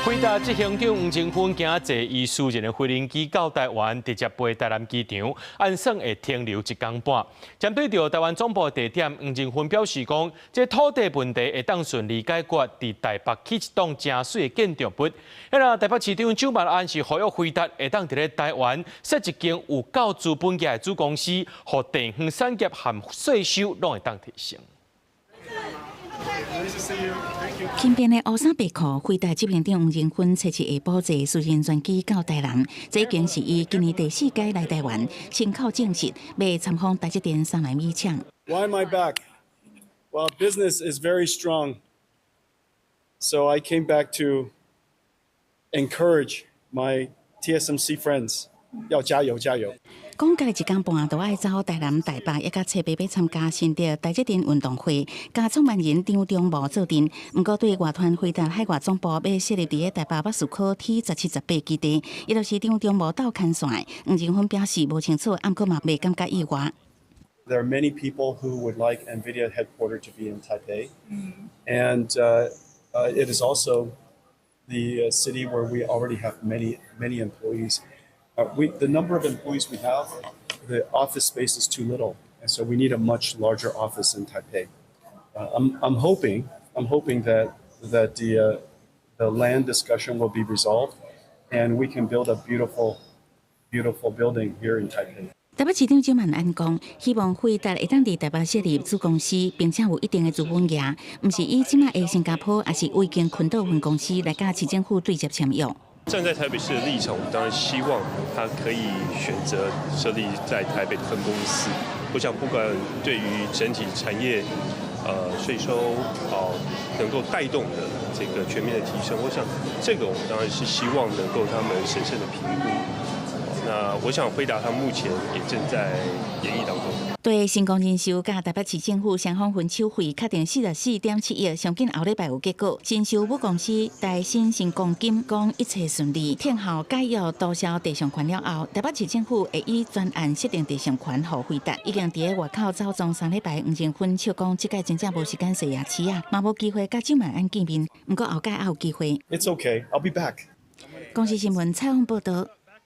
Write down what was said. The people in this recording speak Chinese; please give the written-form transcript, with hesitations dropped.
回答执行长黄清芬今坐以私人的飞行机到台湾，直接飞台南机场，按算会停留1天半。针对着台湾总部地点，黄清芬表示讲，这土地问题会当顺利解决，伫台北起一栋正水的建筑物。台北市长蒋万安是呼吁回答，会当伫咧台湾设一间有够资本业的子公司，互地方产业和税收拢会当提升。 轻便的乌衫白裤，回答执行长黄清芬初一下晡坐私人专机到台南，这已经是伊今年第4届来台湾，亲口证实要参访台积电3纳米厂。Why am I back? Well, business is very strong, so I came back to encourage my TSMC friends. 要加油加油！讲家己1天半都爱走台南、台北，一甲侧北要参加新的台积电运动会，加创办人张忠谋做阵。不过对外团回答海外总部要设立伫咧台北巴士科 T17、18基地，伊就是张忠谋斗牵线。黄清芬表示无清楚，毋过嘛未感觉意外。 There are many people who would like NVIDIA headquarters to be in Taipei, and it is also the city where we already have many employees. The number of employees we have, the office space is too little, and so we need a much larger office in Taipei. I'm hoping that the land discussion will be resolved, and we can build a beautiful building here in Taipei. 台北市长蒋万安讲，希望惠达会当伫台北设立子公司，并且有一定的资本额，毋是以即马的新加坡，也是未经昆岛分公司来甲市政府对接签约。 站在台北市的立场，我们当然希望他可以选择设立在台北的分公司。我想，不管对于整体产业、税收能够带动的这个全面的提升，我想这个我们当然是希望能够他们审慎的评估。那我想回答他目前也正在研议当中。 对成功人寿甲台北市政府双方分手费确定44.7亿，上紧后礼拜有结果。新寿母公司台新成功金讲一切顺利，天后解约多销地上权了后，台北市政府会以专案设定地上权互回答。已经伫咧外口走踪3礼拜，黄清芬笑讲，即届真正无时间洗牙齿啊，嘛无机会甲蒋万安见面。不过后届还有机会。It's okay. I'll be back. 公司新闻采访报道。